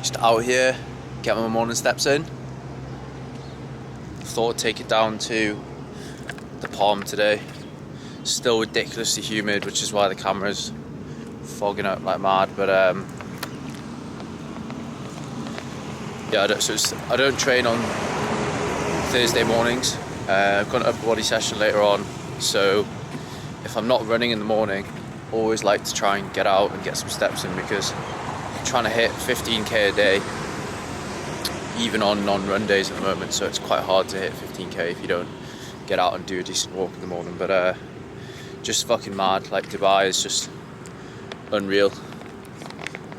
Just out here, get my morning steps in. Thought I'd take it down to the Palm today. Still ridiculously humid, which is why the camera's fogging up like mad. But yeah, I don't train on Thursday mornings. I've got an upper body session later on, so if I'm not running in the morning, I always like to try and get out and get some steps in, because I'm trying to hit 15k a day, even on non-run days at the moment, so it's quite hard to hit 15k if you don't get out and do a decent walk in the morning. But just fucking mad, like Dubai is just unreal.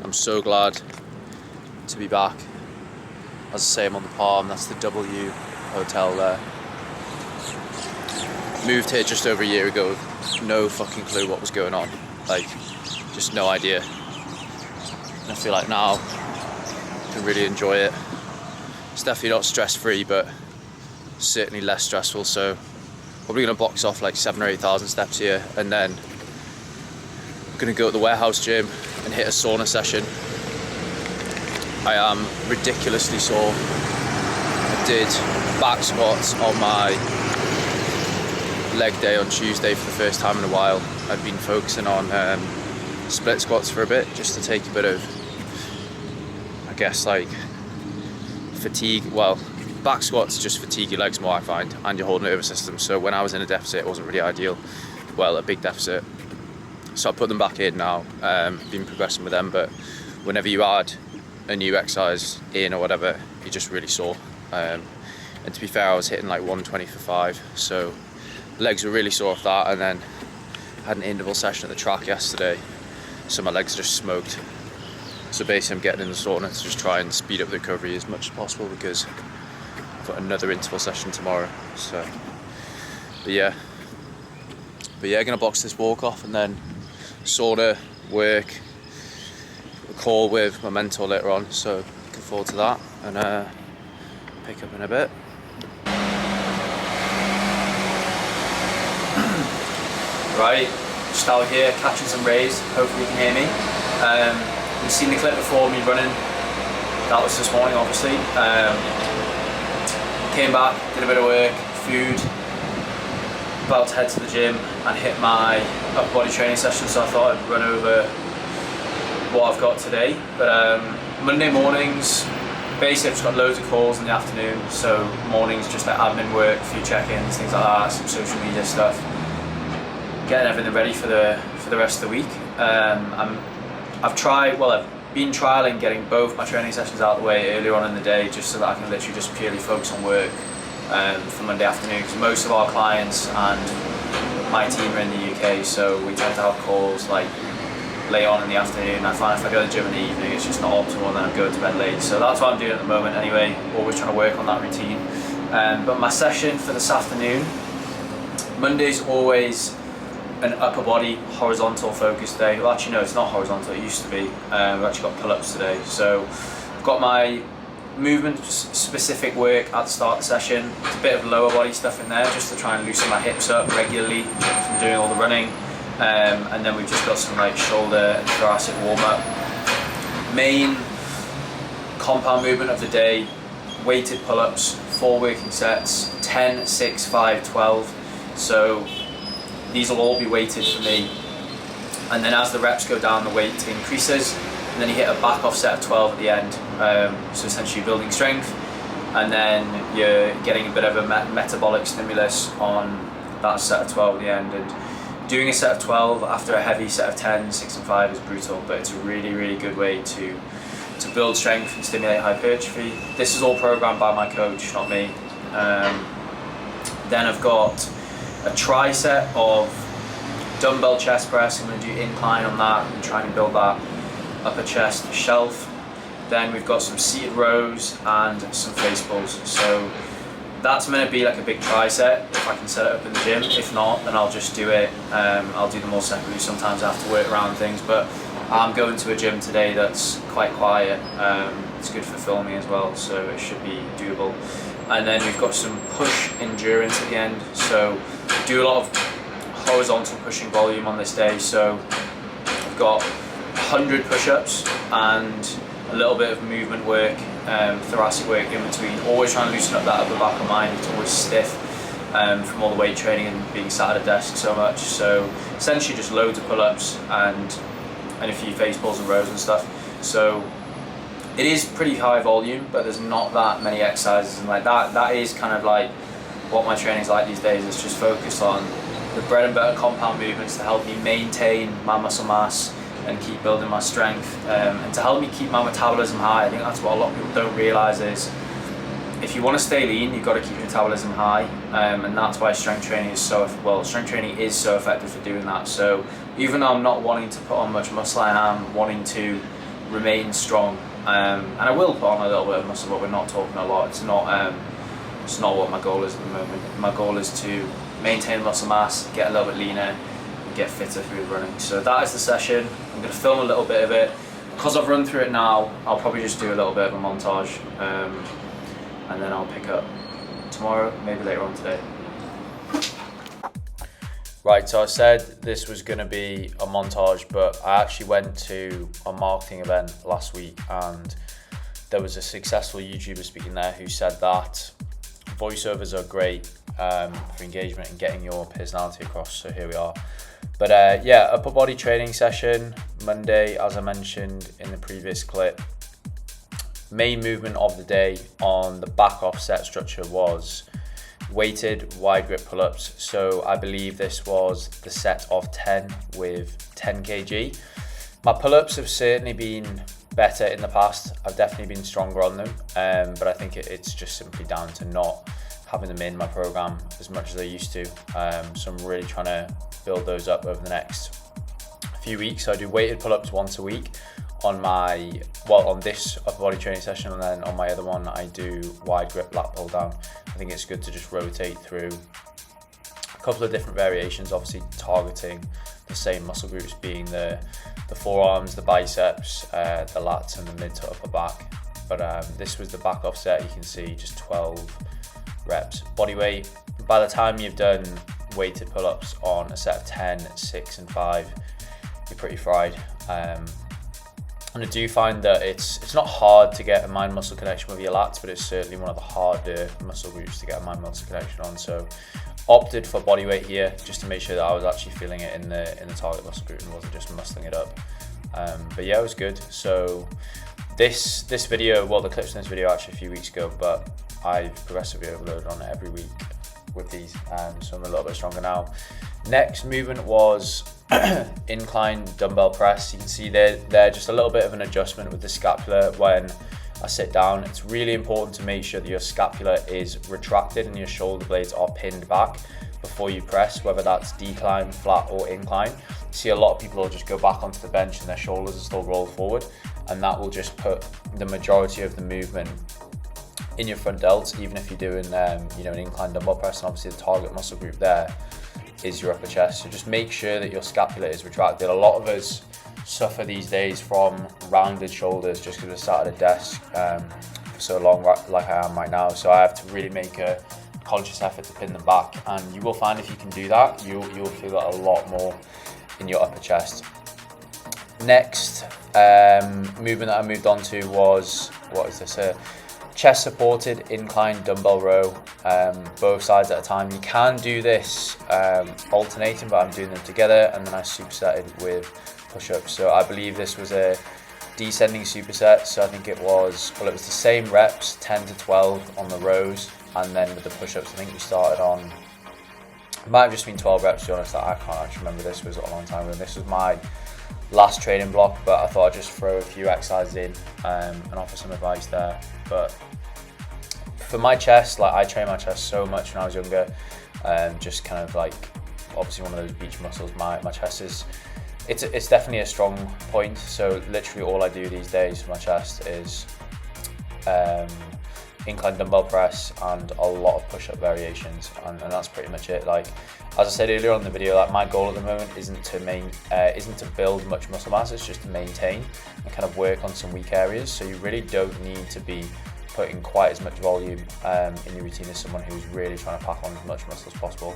I'm so glad to be back. As I say, I'm on the Palm, that's the W hotel there. Moved here just over a year ago, no fucking clue what was going on, like just no idea. And I feel like now I can really enjoy it. It's definitely not stress free, but certainly less stressful, so probably going to box off like 7,000 or 8,000 steps here, and then I'm going to go to the warehouse gym and hit a sauna session. I am ridiculously sore. I did back squats on my leg day on Tuesday for the first time in a while. I've been focusing on split squats for a bit, just to take a bit of, I guess, like fatigue. Well, back squats just fatigue your legs more, I find, and your whole nervous system. So when I was in a deficit, it wasn't really ideal. Well, a big deficit. So I put them back in now. Been progressing with them, but whenever you add a new exercise in or whatever, you're just really sore. And to be fair, I was hitting like 120 for 5, so legs were really sore off that. And then I had an interval session at the track yesterday, so my legs are just smoked. So basically I'm getting in the sauna to just try and speed up the recovery as much as possible, because I've got another interval session tomorrow. So but yeah, gonna box this walk off, and then sauna, work, a call with my mentor later on, so looking forward to that, and pick up in a bit. Right, just out here catching some rays, hopefully you can hear me. You've seen the clip before, me running, that was this morning obviously. Came back, did a bit of work, food, about to head to the gym and hit my upper body training session, so I thought I'd run over what I've got today. But Monday mornings, basically I've just got loads of calls in the afternoon, so mornings just like admin work, a few check-ins, things like that, some social media stuff, getting everything ready for the rest of the week. I've been trialling getting both my training sessions out of the way earlier on in the day, just so that I can literally just purely focus on work for Monday afternoon, because most of our clients and my team are in the UK, so we tend to have calls like late on in the afternoon. I find if I go to the gym in the evening, it's just not optimal, and then I'm going to bed late. So that's what I'm doing at the moment anyway, always trying to work on that routine. But my session for this afternoon, Monday's always an upper body horizontal focus day. Well, actually no, it's not horizontal, it used to be. We've actually got pull-ups today. So I've got my movement specific work at the start of the session. It's a bit of lower body stuff in there, just to try and loosen my hips up regularly from doing all the running. And then we've just got some like shoulder and thoracic warm-up. Main compound movement of the day, weighted pull-ups, 4 working sets, 10, 6, 5, 12. So these will all be weighted for me. And then as the reps go down, the weight increases, and then you hit a back off set of 12 at the end. So essentially building strength, and then you're getting a bit of a metabolic stimulus on that set of 12 at the end. And doing a set of 12 after a heavy set of 10, 6 and 5 is brutal, but it's a really, really good way to build strength and stimulate hypertrophy. This is all programmed by my coach, not me. Then I've got a tricep of dumbbell chest press. I'm going to do incline on that and try and build that upper chest shelf. Then we've got some seated rows and some face pulls. So that's going to be like a big tricep if I can set it up in the gym. If not, then I'll just do it. I'll do them all separately. Sometimes I have to work around things, but I'm going to a gym today that's quite quiet. It's good for filming as well, so it should be doable. And then we've got some push endurance at the end. So do a lot of horizontal pushing volume on this day. So I've got 100 push-ups and a little bit of movement work, thoracic work in between, always trying to loosen up that upper back of mine. It's always stiff from all the weight training and being sat at a desk so much. So essentially just loads of pull-ups and a few face pulls and rows and stuff. So it is pretty high volume, but there's not that many exercises, and like that is kind of like what my training's like these days. It's just focused on the bread and butter compound movements to help me maintain my muscle mass and keep building my strength, and to help me keep my metabolism high. I think that's what a lot of people don't realize is if you want to stay lean, you've got to keep your metabolism high, and that's why strength training is so effective for doing that. So even though I'm not wanting to put on much muscle, I am wanting to remain strong, and I will put on a little bit of muscle, but we're not talking a lot. It's not what my goal is at the moment. My goal is to maintain muscle mass, get a little bit leaner, and get fitter through running. So that is the session. I'm going to film a little bit of it. Because I've run through it now, I'll probably just do a little bit of a montage, and then I'll pick up tomorrow, maybe later on today. Right, so I said this was going to be a montage, but I actually went to a marketing event last week, and there was a successful YouTuber speaking there who said that voiceovers are great for engagement and getting your personality across. So here we are. But yeah, upper body training session Monday, as I mentioned in the previous clip. Main movement of the day on the back offset structure was weighted wide grip pull-ups. So I believe this was the set of 10 with 10 kg. My pull-ups have certainly been better in the past. I've definitely been stronger on them, but I think it's just simply down to not having them in my program as much as I used to. So I'm really trying to build those up over the next few weeks. So I do weighted pull-ups once a week on this upper body training session, and then on my other one I do wide grip lat pull down. I think it's good to just rotate through a couple of different variations, obviously targeting the same muscle groups, being the forearms, the biceps, the lats, and the mid to upper back. But this was the back offset. You can see just 12 reps body weight. By the time you've done weighted pull-ups on a set of 10, 6 and 5, you're pretty fried. And I do find that it's not hard to get a mind muscle connection with your lats, but it's certainly one of the harder muscle groups to get a mind muscle connection on. So opted for body weight here just to make sure that I was actually feeling it in the target muscle group and wasn't just muscling it up. But yeah, it was good. So this video, well, the clips in this video are actually a few weeks ago, but I've progressively overloaded on it every week with these, so I'm a little bit stronger now. Next movement was incline dumbbell press. You can see there just a little bit of an adjustment with the scapula when I sit down. It's really important to make sure that your scapula is retracted and your shoulder blades are pinned back before you press, whether that's decline, flat or incline. See, a lot of people will just go back onto the bench and their shoulders are still rolled forward, and that will just put the majority of the movement in your front delts, even if you're doing an incline dumbbell press. And obviously the target muscle group there is your upper chest. So just make sure that your scapula is retracted. A lot of us suffer these days from rounded shoulders just because we're sat at a desk for so long, like I am right now. So I have to really make a conscious effort to pin them back, and you will find if you can do that, you'll feel that a lot more in your upper chest. Next movement that I moved on to was, what is this here? Chest supported incline dumbbell row, both sides at a time. You can do this alternating, but I'm doing them together, and then I supersetted with push-ups. So I believe this was a descending superset, so I think it was the same reps, 10 to 12 on the rows, and then with the push-ups I think we started on, it might have just been 12 reps, to be honest. I can't actually remember. This was a long time ago. This was my last training block, but I thought I'd just throw a few exercises in and offer some advice there. But for my chest, I trained my chest so much when I was younger, just kind of obviously one of those beach muscles. My chest is, it's definitely a strong point. So literally all I do these days for my chest is incline dumbbell press and a lot of push-up variations, and that's pretty much it. As I said earlier on in the video, my goal at the moment isn't to build much muscle mass. It's just to maintain and kind of work on some weak areas. So you really don't need to be putting quite as much volume in your routine as someone who's really trying to pack on as much muscle as possible.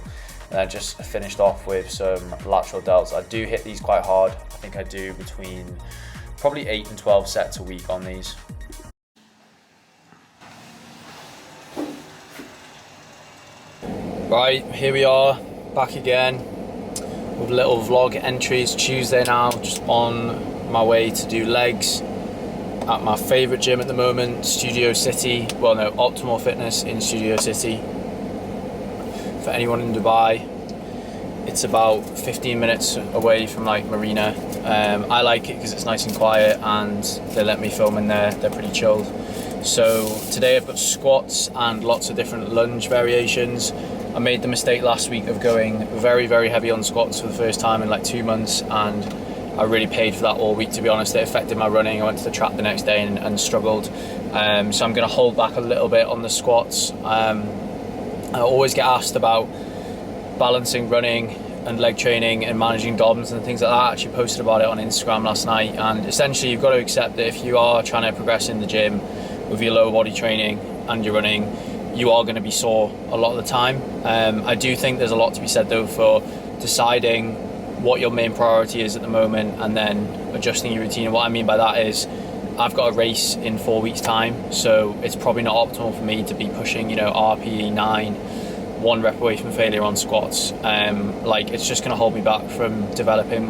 And I just finished off with some lateral delts. I do hit these quite hard. I think I do between probably 8 and 12 sets a week on these. Right, here we are, back again with a little vlog entry. It's Tuesday now, just on my way to do legs at my favourite gym at the moment, Studio City. Well, no, Optimal Fitness in Studio City. For anyone in Dubai, it's about 15 minutes away from like Marina. I like it because it's nice and quiet and they let me film in there. They're pretty chilled. So today I've got squats and lots of different lunge variations. I made the mistake last week of going very, very heavy on squats for the first time in like 2 months, and I really paid for that all week, to be honest. It affected my running. I went to the track the next day and struggled. So I'm going to hold back a little bit on the squats. I always get asked about balancing running and leg training and managing DOMs and things like that. I actually posted about it on Instagram last night, and essentially you've got to accept that if you are trying to progress in the gym with your lower body training and your running, you are going to be sore a lot of the time. I do think there's a lot to be said though for deciding what your main priority is at the moment and then adjusting your routine. And what I mean by that is I've got a race in 4 weeks time, so it's probably not optimal for me to be pushing, you know, RPE 9, 1 rep away from failure on squats. Like, it's just going to hold me back from developing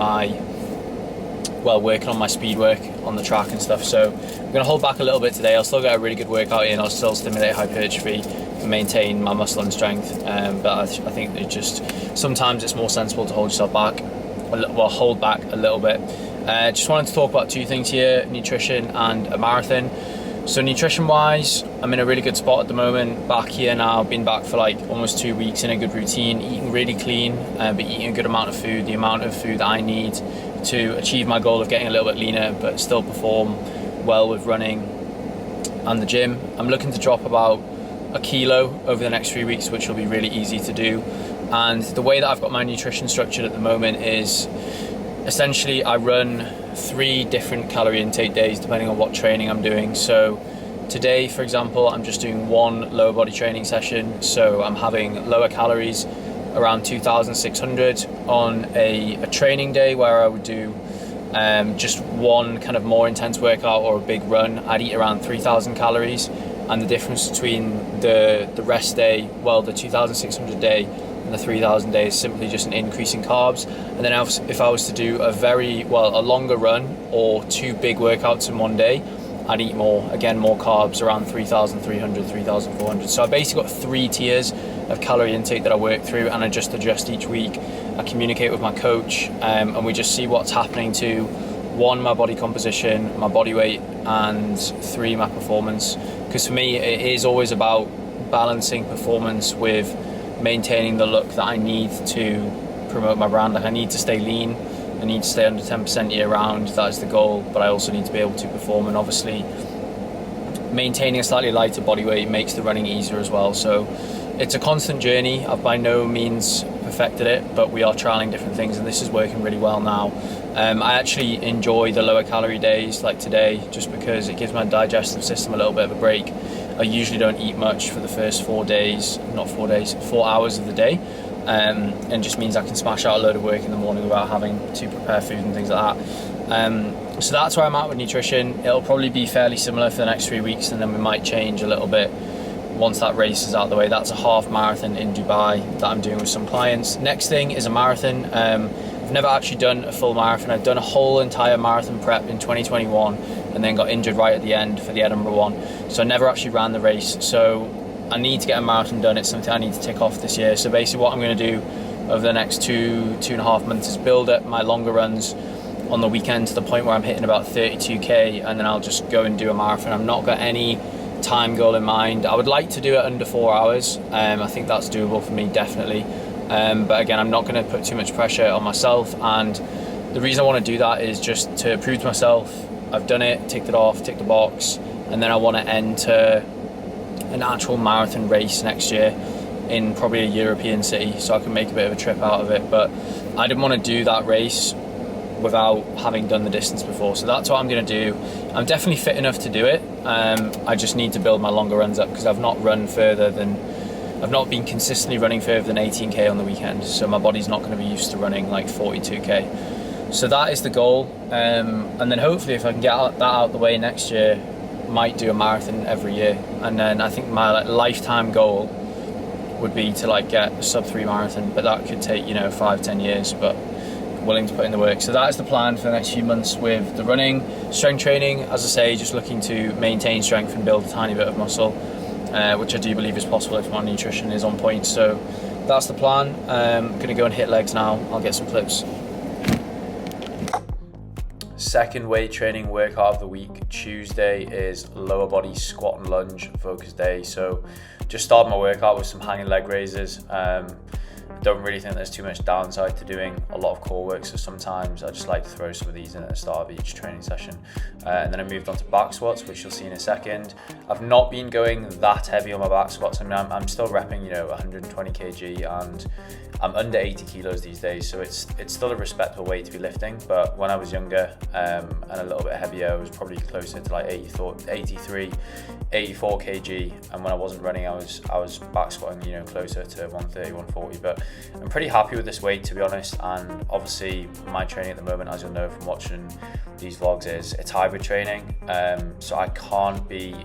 working on my speed work on the track and stuff. So I'm going to hold back a little bit today. I'll still get a really good workout in. I'll still stimulate hypertrophy and maintain my muscle and strength. But I think it just, sometimes it's more sensible to hold yourself back, hold back a little bit. Just wanted to talk about 2 things here, nutrition and a marathon. So nutrition wise, I'm in a really good spot at the moment. Back here now, been back for like almost 2 weeks in a good routine, eating really clean, but eating a good amount of food, the amount of food that I need to achieve my goal of getting a little bit leaner, but still perform well with running and the gym. I'm looking to drop about 1 kilo over the next 3 weeks, which will be really easy to do. And the way that I've got my nutrition structured at the moment is essentially I run 3 different calorie intake days depending on what training I'm doing. So today, for example, I'm just doing 1 lower body training session. So I'm having lower calories, around 2,600 on a training day where I would do just 1 kind of more intense workout or a big run. I'd eat around 3,000 calories, and the difference between the rest day, well, the 2,600 day and the 3,000 day is simply just an increase in carbs. And then if I was to do a longer run or 2 big workouts in one day, I'd eat more carbs, around 3,300, 3,400. So I basically got 3 tiers of calorie intake that I work through, and I just adjust each week. I communicate with my coach, and we just see what's happening to 1, my body composition, my body weight, and 3, my performance. Because for me, it is always about balancing performance with maintaining the look that I need to promote my brand. Like, I need to stay lean, I need to stay under 10% year round, that is the goal, but I also need to be able to perform, and obviously maintaining a slightly lighter body weight makes the running easier as well. So it's a constant journey. I've by no means perfected it, but we are trialing different things, and this is working really well now. I actually enjoy the lower calorie days like today, just because it gives my digestive system a little bit of a break. I usually don't eat much for the first 4 hours of the day. And just means I can smash out a load of work in the morning without having to prepare food and things like that. So that's where I'm at with nutrition. It'll probably be fairly similar for the next 3 weeks, and then we might change a little bit once that race is out of the way. That's a half marathon in Dubai that I'm doing with some clients. Next thing is a marathon. I've never actually done a full marathon. I've done a whole entire marathon prep in 2021 and then got injured right at the end for the Edinburgh one. So I never actually ran the race. So I need to get a marathon done. It's something I need to tick off this year. So basically what I'm going to do over the next 2.5 months is build up my longer runs on the weekend to the point where I'm hitting about 32k, and then I'll just go and do a marathon. I've not got any time goal in mind. I would like to do it under 4 hours. I think that's doable for me, definitely. But again, I'm not going to put too much pressure on myself, and the reason I want to do that is just to prove to myself I've done it, ticked it off, ticked the box, and then I want to enter an actual marathon race next year in probably a European city, so I can make a bit of a trip out of it. But I didn't want to do that race without having done the distance before, so that's what I'm going to do. I'm definitely fit enough to do it. I just need to build my longer runs up, because I've not been consistently running further than 18k on the weekend, so my body's not going to be used to running like 42k. So that is the goal, and then hopefully if I can get that out the way next year, might do a marathon every year. And then I think my lifetime goal would be to get a sub-3 marathon, but that could take 5-10 years, but willing to put in the work. So that is the plan for the next few months with the running. Strength training, as I say, just looking to maintain strength and build a tiny bit of muscle, which I do believe is possible if my nutrition is on point. So that's the plan. I'm gonna go and hit legs now. I'll get some clips. Second weight training workout of the week. Tuesday is lower body squat and lunge focus day. So just started my workout with some hanging leg raises. Don't really think there's too much downside to doing a lot of core work, so sometimes I just like to throw some of these in at the start of each training session. And then I moved on to back squats, which you'll see in a second. I've not been going that heavy on my back squats. I mean, I'm still repping 120 kg, and I'm under 80 kilos these days, so it's still a respectable weight to be lifting. But when I was younger and a little bit heavier, I was probably closer to 83, 84 kg, and when I wasn't running, I was back squatting closer to 130, 140. But I'm pretty happy with this weight, to be honest. And obviously my training at the moment, as you'll know from watching these vlogs, it's hybrid training, so I can't be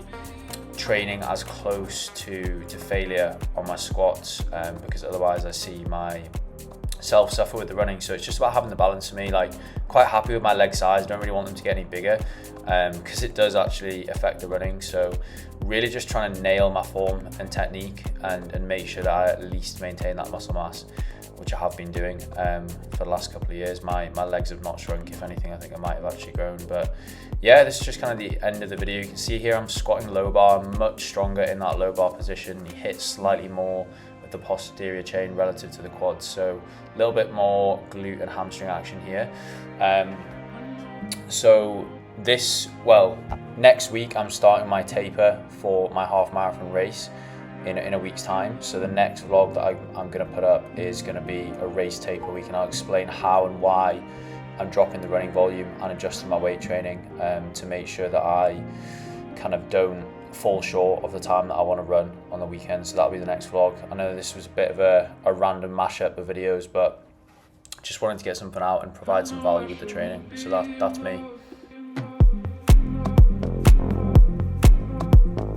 training as close to failure on my squats, because otherwise I see myself suffer with the running. So it's just about having the balance for me. Quite happy with my leg size. I don't really want them to get any bigger, because it does actually affect the running. So really just trying to nail my form and technique and make sure that I at least maintain that muscle mass, which I have been doing for the last couple of years. My legs have not shrunk. If anything, I think I might have actually grown. But yeah, this is just kind of the end of the video. You can see here I'm squatting low bar. I'm much stronger in that low bar position. He hits slightly more with the posterior chain relative to the quads, so a little bit more glute and hamstring action here. Next week I'm starting my taper for my half marathon race in a week's time. So the next vlog that I'm going to put up is going to be a race taper week, and I'll explain how and why I'm dropping the running volume and adjusting my weight training to make sure that I kind of don't fall short of the time that I want to run on the weekend. So that'll be the next vlog. I know this was a bit of a random mashup of videos, but just wanted to get something out and provide some value with the training. So that's me.